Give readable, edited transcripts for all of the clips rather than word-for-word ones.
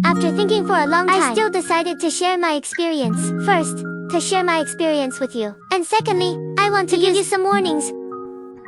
After thinking for a long time, I still decided to share my experience. First, to share my experience with you. And secondly, I want to give you some warnings.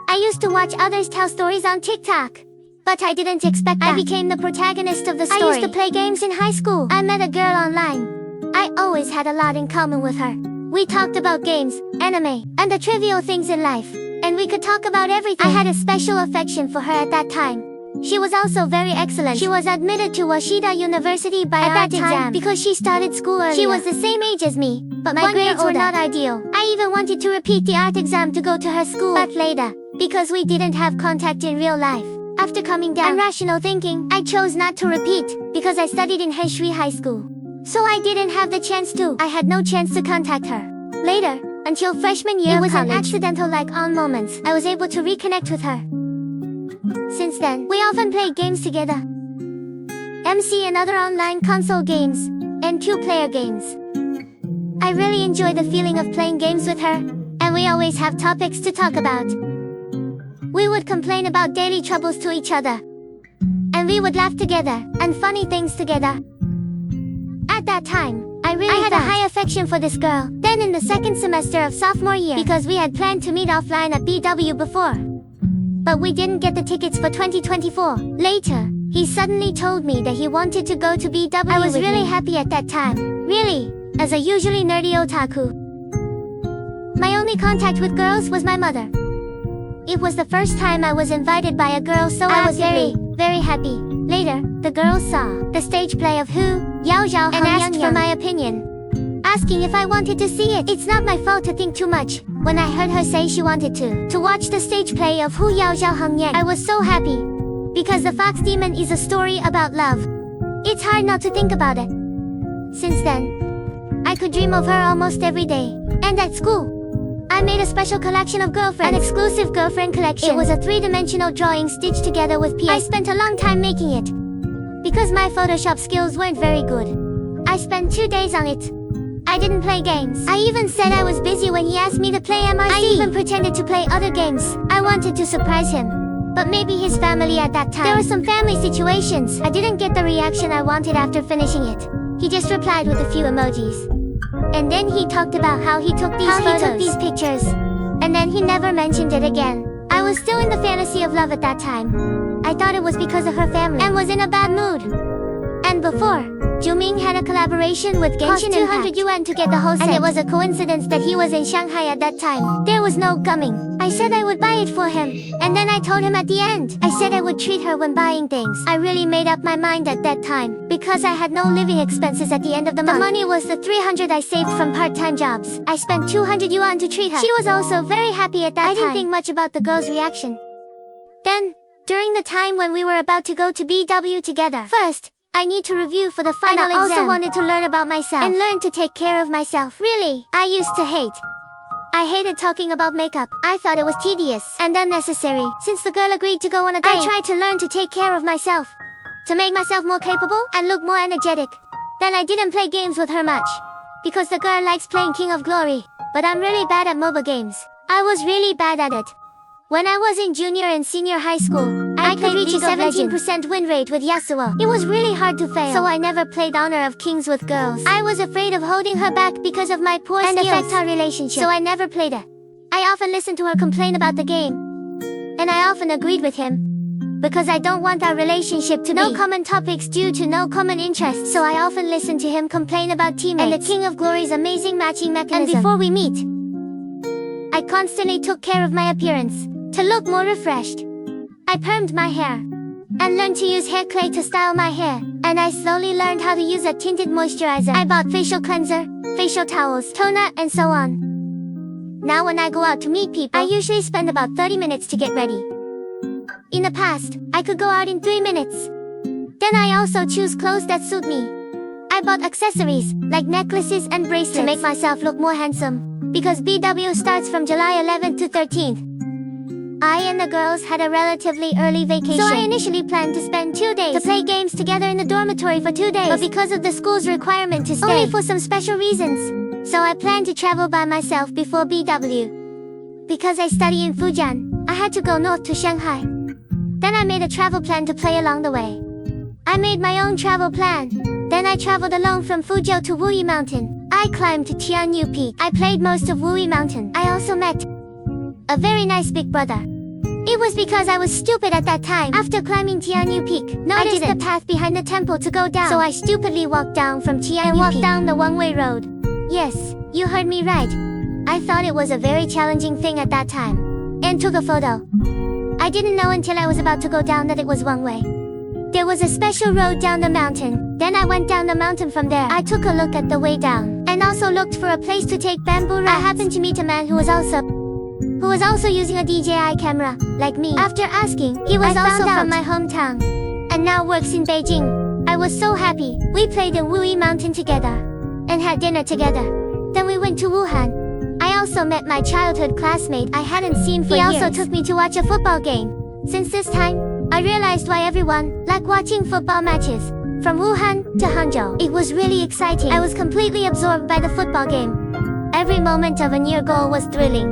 I used to watch others tell stories on TikTok, but I didn't expect that I became the protagonist of the story. I used to play games in high school. I met a girl online. I always had a lot in common with her. We talked about games, anime, and the trivial things in life. And we could talk about everything. I had a special affection for her at that time. She was also very excellent. She was admitted to Washida University by art exam because she started school earlier. She was the same age as me, but my grades were not ideal. I even wanted to repeat the art exam to go to her school, but later, because we didn't have contact in real life, after coming down and rational thinking, I chose not to repeat, because I studied in Heishui High School. So I didn't have the chance to. I had no chance to contact her. Later, until freshman year of college, it was an accidental on moments, I was able to reconnect with her. Since then, we often play games together. MC and other online console games, and two-player games. I really enjoy the feeling of playing games with her, and we always have topics to talk about. We would complain about daily troubles to each other, and we would laugh together, and funny things together. At that time, I had a high affection for this girl. Then in the second semester of sophomore year, because we had planned to meet offline at BW before, but we didn't get the tickets for 2024. Later, he suddenly told me that he wanted to go to BW. I was really happy at that time. Really, as a usually nerdy otaku. My only contact with girls was my mother. It was the first time I was invited by a girl, so I was very happy. Later, the girls saw the stage play of Who, Yao Zhao, and asked for my opinion, asking if I wanted to see it. It's not my fault to think too much. When I heard her say she wanted to watch the stage play of Hu Yao Zhao Heng Yang, I was so happy. Because The Fox Demon is a story about love. It's hard not to think about it. Since then, I could dream of her almost every day. And at school, I made a special collection of girlfriends, an exclusive girlfriend collection. It was a three-dimensional drawing stitched together with PS. I spent a long time making it. Because my Photoshop skills weren't very good, I spent 2 days on it. I didn't play games. I even said I was busy when he asked me to play MRC. I even pretended to play other games. I wanted to surprise him. But maybe his family at that time. There were some family situations. I didn't get the reaction I wanted after finishing it. He just replied with a few emojis. And then he talked about how he took these pictures. And then he never mentioned it again. I was still in the fantasy of love at that time. I thought it was because of her family and was in a bad mood. And before, Juming had a collaboration with Genshin Impact. 200 yuan to get the whole set. And it was a coincidence that he was in Shanghai at that time. There was no gumming. I said I would buy it for him. And then I told him at the end. I said I would treat her when buying things. I really made up my mind at that time. Because I had no living expenses at the end of the month. The money was the 300 I saved from part-time jobs. I spent 200 yuan to treat her. She was also very happy at that time. I didn't think much about the girl's reaction. Then, during the time when we were about to go to BW together, first, I need to review for the final exam. I also wanted to learn about myself and learn to take care of myself. Really, I used to hate. I hated talking about makeup. I thought it was tedious and unnecessary. Since the girl agreed to go on a date, I tried to learn to take care of myself, to make myself more capable and look more energetic. Then I didn't play games with her much, because the girl likes playing King of Glory. But I'm really bad at MOBA games. I was really bad at it. When I was in junior and senior high school, I could reach a 17% win rate with Yasuo. It was really hard to fail, so I never played Honor of Kings with girls. I was afraid of holding her back because of my poor skills and affect our relationship, so I never played it. I often listened to her complain about the game, and I often agreed with him, because I don't want our relationship to be no common topics due to no common interests. So I often listened to him complain about teammates and the King of Glory's amazing matching mechanism. And before we meet, I constantly took care of my appearance, to look more refreshed. I permed my hair, and learned to use hair clay to style my hair. And I slowly learned how to use a tinted moisturizer. I bought facial cleanser, facial towels, toner, and so on. Now when I go out to meet people, I usually spend about 30 minutes to get ready. In the past, I could go out in 3 minutes. Then I also choose clothes that suit me. I bought accessories, like necklaces and bracelets, to make myself look more handsome. Because BW starts from July 11th to 13th. I and the girls had a relatively early vacation, so I initially planned to spend 2 days to play games together in the dormitory for 2 days. But because of the school's requirement to stay only for some special reasons, so I planned to travel by myself before BW. Because I study in Fujian, I had to go north to Shanghai. Then I made a travel plan to play along the way. I made my own travel plan. Then I traveled alone from Fuzhou to Wuyi Mountain. I climbed to Tianyu Peak. I played most of Wuyi Mountain. I also met a very nice big brother. It was because I was stupid at that time. After climbing Tianyu Peak, noticed the path behind the temple to go down. So I stupidly walked down from Tianyu and walked down the one-way road. Yes, you heard me right. I thought it was a very challenging thing at that time. And took a photo. I didn't know until I was about to go down that it was one way. There was a special road down the mountain. Then I went down the mountain from there. I took a look at the way down. And also looked for a place to take bamboo rafts. I happened to meet a man who was also using a DJI camera, like me. After asking, he was also from my hometown. And now works in Beijing. I was so happy. We played in Wuyi Mountain together. And had dinner together. Then we went to Wuhan. I also met my childhood classmate I hadn't seen for years. He also took me to watch a football game. Since this time, I realized why everyone liked watching football matches. From Wuhan to Hangzhou, it was really exciting. I was completely absorbed by the football game. Every moment of a near goal was thrilling.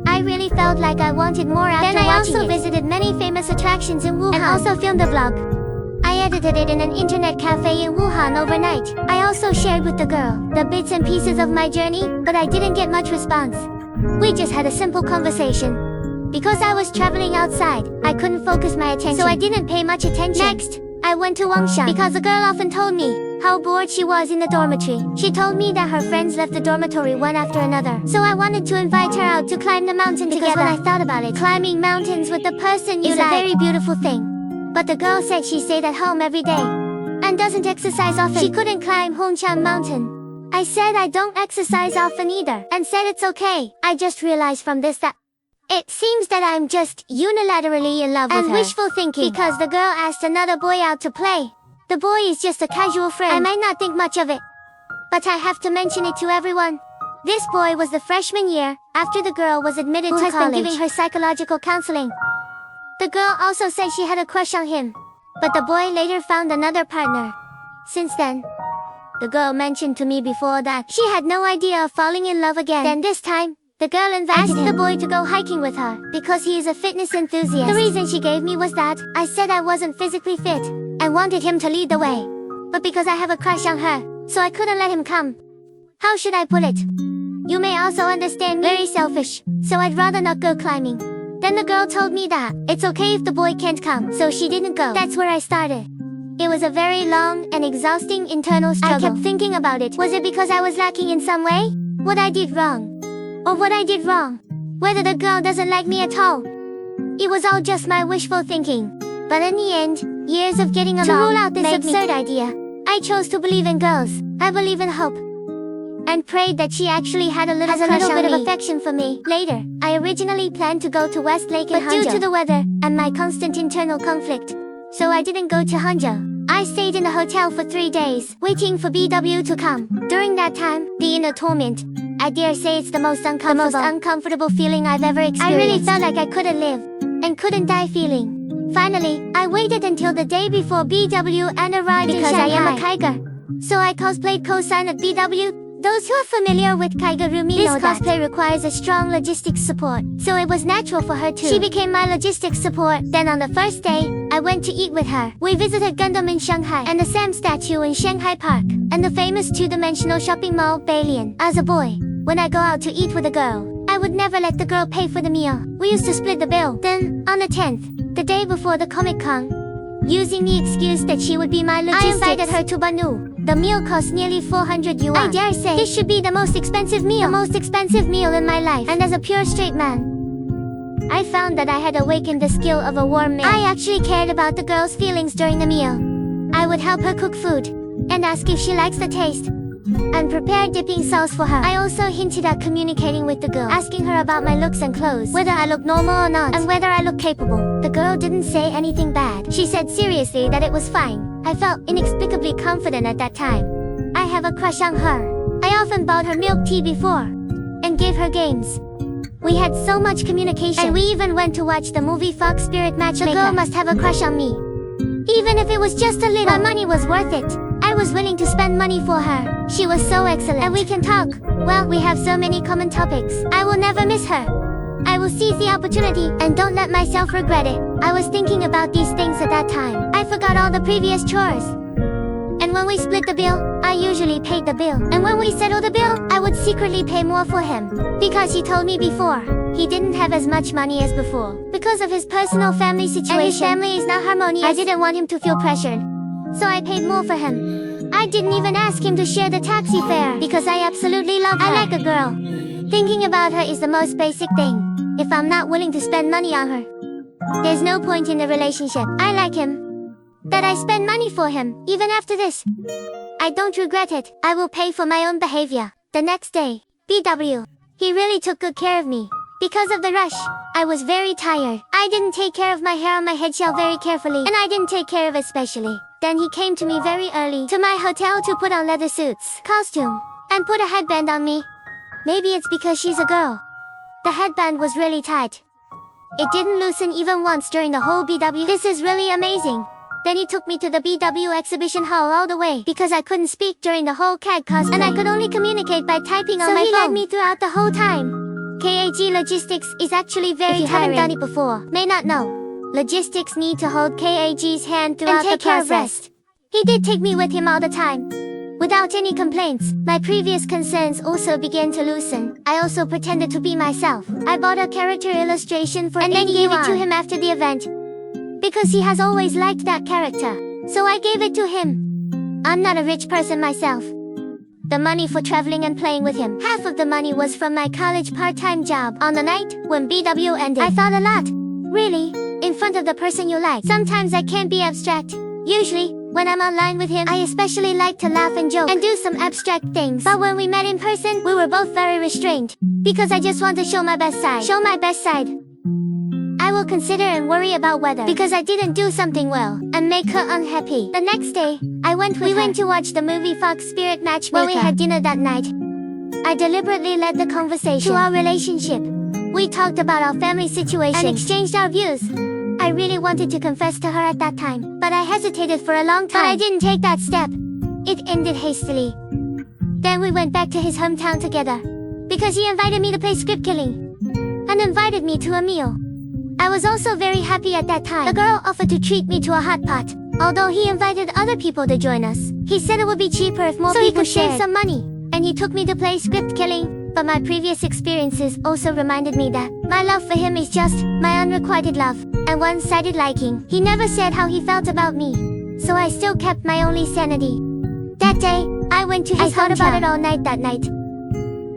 I really felt like I wanted more after watching it. Then I also visited many famous attractions in Wuhan and also filmed a vlog. I edited it in an internet cafe in Wuhan overnight. I also shared with the girl the bits and pieces of my journey, but I didn't get much response. We just had a simple conversation. Because I was traveling outside, I couldn't focus my attention, so I didn't pay much attention. Next, I went to Wangshan because the girl often told me how bored she was in the dormitory. She told me that her friends left the dormitory one after another. So I wanted to invite her out to climb the mountain together. Because when I thought about it, climbing mountains with the person you like is a very beautiful thing. But the girl said she stayed at home every day and doesn't exercise often. She couldn't climb Hongshan Mountain. I said I don't exercise often either and said it's okay. I just realized from this that it seems that I'm just unilaterally in love with her. And wishful thinking because the girl asked another boy out to play. The boy is just a casual friend. I might not think much of it, but I have to mention it to everyone. This boy was the freshman year after the girl was admitted to college. Who has been giving her psychological counseling. The girl also said she had a crush on him, but the boy later found another partner. Since then, the girl mentioned to me before that she had no idea of falling in love again. Then this time, the girl invited the boy to go hiking with her because he is a fitness enthusiast. The reason she gave me was that I said I wasn't physically fit and wanted him to lead the way. But because I have a crush on her, so I couldn't let him come. How should I put it? You may also understand me. Very selfish, so I'd rather not go climbing. Then the girl told me that it's okay if the boy can't come, so she didn't go. That's where I started. It was a very long and exhausting internal struggle. I kept thinking about it. Was it because I was lacking in some way? What I did wrong? Or what I did wrong? Whether the girl doesn't like me at all? It was all just my wishful thinking. But in the end, years of getting along to rule out this absurd idea, I chose to believe in girls. I believe in hope. And prayed that she actually had a little bit of affection for me. Later, I originally planned to go to West Lake in Hangzhou, but due to the weather and my constant internal conflict, so I didn't go to Hangzhou. I stayed in a hotel for 3 days, waiting for BW to come. During that time, the inner torment, I dare say it's the most uncomfortable feeling I've ever experienced. I really felt like I couldn't live and couldn't die feeling. Finally, I waited until the day before BW and arrived in Shanghai. Because I am a Kaiger, so I cosplayed co-sign at BW. Those who are familiar with Kaigarumi know that this cosplay requires a strong logistics support, so it was natural for her too. She became my logistics support. Then on the first day, I went to eat with her. We visited Gundam in Shanghai, and the Sam statue in Shanghai Park, and the famous two-dimensional shopping mall, Bailian. As a boy, when I go out to eat with a girl, I would never let the girl pay for the meal. We used to split the bill. Then, on the 10th, the day before the Comic-Con, using the excuse that she would be my logistics, I invited her to Banu. The meal cost nearly 400 yuan. I dare say, this should be the most expensive meal in my life. And as a pure straight man, I found that I had awakened the skill of a warm man. I actually cared about the girl's feelings during the meal. I would help her cook food, and ask if she likes the taste, and prepare dipping sauce for her. I also hinted at communicating with the girl, asking her about my looks and clothes, whether I look normal or not, and whether I look capable. The girl didn't say anything bad. She said seriously that it was fine. I felt inexplicably confident at that time. I have a crush on her. I often bought her milk tea before, and gave her games. We had so much communication, and we even went to watch the movie Fox Spirit Matchmaker. The girl must have a crush on me. Even if it was just a little, my money was worth it. I was willing to spend money for her. She was so excellent, and we can talk. Well, we have so many common topics. I will never miss her. I will seize the opportunity, and don't let myself regret it. I was thinking about these things at that time. I forgot all the previous chores, And when we split the bill, I usually paid the bill. And when we settled the bill, I would secretly pay more for him. Because he told me before, he didn't have as much money as before. Because of his personal family situation, and his family is not harmonious, I didn't want him to feel pressured. So I paid more for him. I didn't even ask him to share the taxi fare, because I absolutely love her. I like a girl. Thinking about her is the most basic thing. If I'm not willing to spend money on her, there's no point in the relationship. I like him. That I spend money for him, even after this. I don't regret it. I will pay for my own behavior. The next day, BW. He really took good care of me. Because of the rush, I was very tired. I didn't take care of my hair on my head shell very carefully, and I didn't take care of it specially. Then he came to me very early to my hotel to put on leather suits, costume, and put a headband on me. Maybe it's because she's a girl. The headband was really tight. It didn't loosen even once during the whole BW. This is really amazing. Then he took me to the BW exhibition hall all the way because I couldn't speak during the whole CAD cosplay, and I could only communicate by typing on my phone. So he led me throughout the whole time. KAG logistics is actually very tiring. If you haven't done it before, may not know. Logistics need to hold KAG's hand throughout the process. He did take me with him all the time. Without any complaints, my previous concerns also began to loosen. I also pretended to be myself. I bought a character illustration for him and then gave it to him after the event. Because he has always liked that character. So I gave it to him. I'm not a rich person myself. The money for traveling and playing with him, half of the money was from my college part-time job. On the night when BW ended, I thought a lot. Really? In front of the person you like. Sometimes I can't be abstract. Usually, when I'm online with him, I especially like to laugh and joke and do some abstract things. But when we met in person, we were both very restrained. Because I just want to show my best side. Show my best side. I will consider and worry about whether, because I didn't do something well, and make her unhappy. The next day, we went to watch the movie Fox Spirit Matchmaker. When we had dinner that night, I deliberately led the conversation to our relationship. We talked about our family situation and exchanged our views. I really wanted to confess to her at that time, but I hesitated for a long time. But I didn't take that step. It ended hastily. Then we went back to his hometown together, because he invited me to play script killing, and invited me to a meal. I was also very happy at that time. The girl offered to treat me to a hot pot, although he invited other people to join us. He said it would be cheaper if more people shared. So he could save some money. And he took me to play script killing. But my previous experiences also reminded me that my love for him is just my unrequited love and one-sided liking. He never said how he felt about me, so I still kept my only sanity. That day, I went to his hometown. I thought about it all night that night.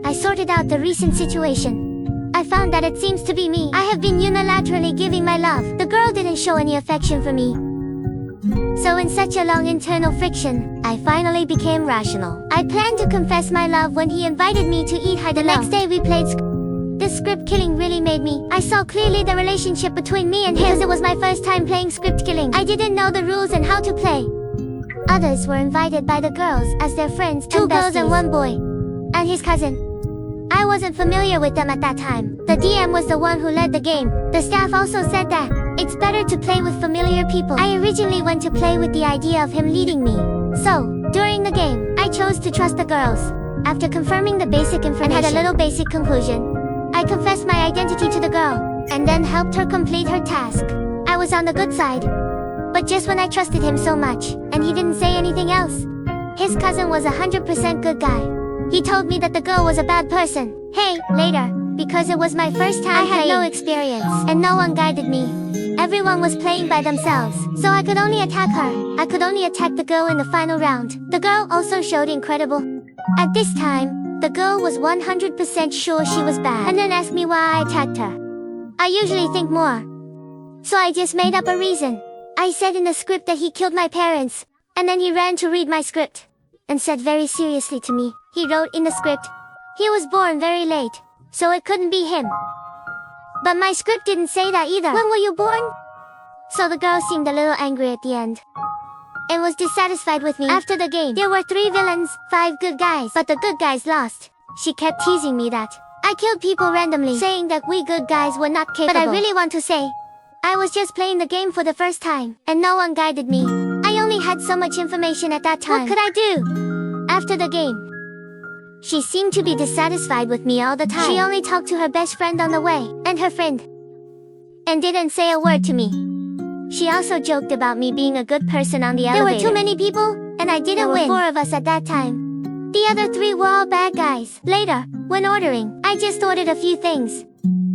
I sorted out the recent situation. I found that it seems to be me. I have been unilaterally giving my love. The girl didn't show any affection for me. So in such a long internal friction, I finally became rational. I planned to confess my love when he invited me to eat hide and next day we played This script killing really made me. I saw clearly the relationship between me and him because it was my first time playing script killing. I didn't know the rules and how to play. Others were invited by the girls as their friends, two girls and one boy, and his cousin. I wasn't familiar with them at that time. The DM was the one who led the game. The staff also said that it's better to play with familiar people. I originally went to play with the idea of him leading me. So, during the game, I chose to trust the girls. After confirming the basic information and had a little basic conclusion, I confessed my identity to the girl, and then helped her complete her task. I was on the good side. But just when I trusted him so much, and he didn't say anything else, his cousin was 100% good guy. He told me that the girl was a bad person. Hey, later, because it was my first time I had no experience, and no one guided me. Everyone was playing by themselves, so I could only attack her. I could only attack the girl in the final round. The girl also showed incredible. At this time, the girl was 100% sure she was bad, and then asked me why I attacked her. I usually think more, so I just made up a reason. I said in the script that he killed my parents, and then he ran to read my script, and said very seriously to me, he wrote in the script, he was born very late, so it couldn't be him. But my script didn't say that either. When were you born? So the girl seemed a little angry at the end, and was dissatisfied with me. After the game, there were 3 villains, 5 good guys, but the good guys lost. She kept teasing me that I killed people randomly, saying that we good guys were not capable. But I really want to say, I was just playing the game for the first time, and no one guided me. I only had so much information at that time. What could I do? After the game, she seemed to be dissatisfied with me all the time. She only talked to her best friend on the way, and her friend, and didn't say a word to me. She also joked about me being a good person on the elevator. There were too many people, and I didn't win. There were 4 of us at that time. The other 3 were all bad guys. Later, when ordering, I just ordered a few things.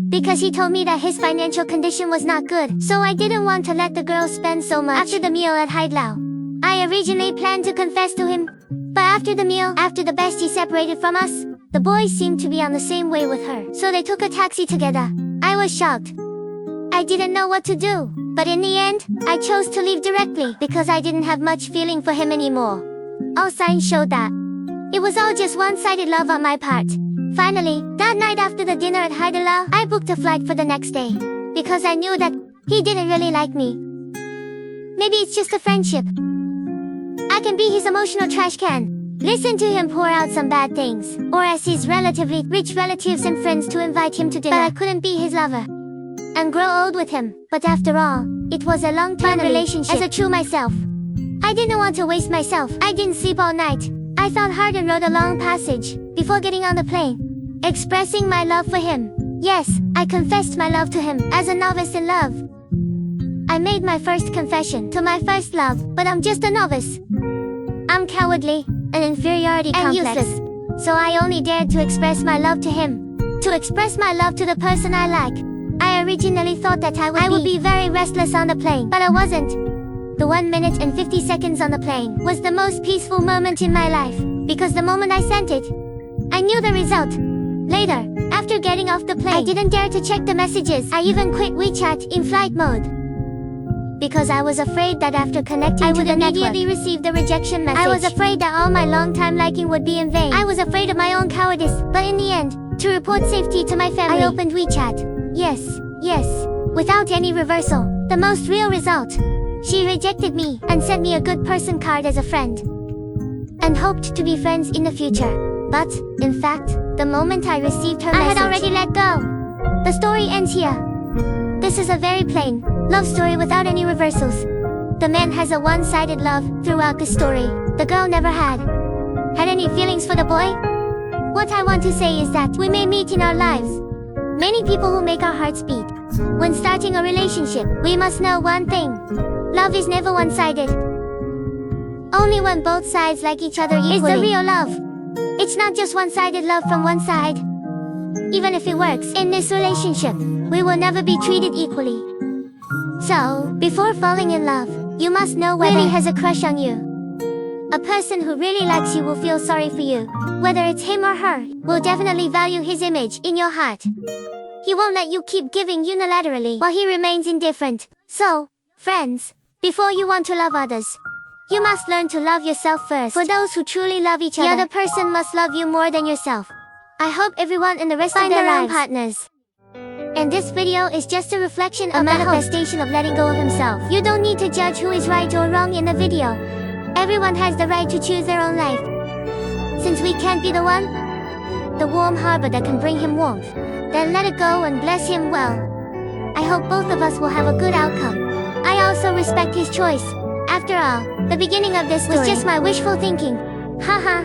Because he told me that his financial condition was not good, so I didn't want to let the girls spend so much. After the meal at Haidlao, I originally planned to confess to him. But after the meal, after the bestie separated from us, the boys seemed to be on the same way with her. So they took a taxi together. I was shocked. I didn't know what to do. But in the end, I chose to leave directly because I didn't have much feeling for him anymore. All signs showed that it was all just one-sided love on my part. Finally, that night after the dinner at Haidilao, I booked a flight for the next day. Because I knew that he didn't really like me. Maybe it's just a friendship. I can be his emotional trash can. Listen to him pour out some bad things. Or ask his relatively rich relatives and friends to invite him to dinner. But I couldn't be his lover and grow old with him. But after all, it was a long-term relationship. As a true myself, I didn't want to waste myself. I didn't sleep all night. I thought hard and wrote a long passage before getting on the plane, expressing my love for him. Yes, I confessed my love to him as a novice in love. I made my first confession to my first love, but I'm just a novice. I'm cowardly, an inferiority complex. Useless. So I only dared to express my love to him. To express my love to the person I like. I originally thought that I would be very restless on the plane, but I wasn't. The 1 minute and 50 seconds on the plane was the most peaceful moment in my life, because the moment I sent it, I knew the result. Later, after getting off the plane, I didn't dare to check the messages. I even quit WeChat in flight mode. Because I was afraid that after connecting I would immediately receive the rejection message. I was afraid that all my long-time liking would be in vain. I was afraid of my own cowardice, but in the end, to report safety to my family, I opened WeChat. Yes, without any reversal, the most real result. She rejected me and sent me a good person card as a friend, and hoped to be friends in the future. But, in fact, the moment I received her message, I had already let go. The story ends here. This is a very plain love story without any reversals. The man has a one-sided love throughout the story. The girl never had any feelings for the boy. What I want to say is that we may meet in our lives many people who make our hearts beat. When starting a relationship, we must know one thing. Love is never one-sided. Only when both sides like each other equally is the real love. It's not just one-sided love from one side. Even if it works in this relationship, we will never be treated equally. So, before falling in love, you must know whether he has a crush on you. A person who really likes you will feel sorry for you. Whether it's him or her, will definitely value his image in your heart. He won't let you keep giving unilaterally while he remains indifferent. So, friends, before you want to love others, you must learn to love yourself first. For those who truly love each other, the other person must love you more than yourself. I hope everyone in the rest of their lives partners. And this video is just a reflection, a manifestation of letting go of himself. You don't need to judge who is right or wrong in the video. Everyone has the right to choose their own life. Since we can't be the one, the warm harbor that can bring him warmth, then let it go and bless him well. I hope both of us will have a good outcome. I also respect his choice. After all, the beginning of this story was just my wishful thinking. Haha.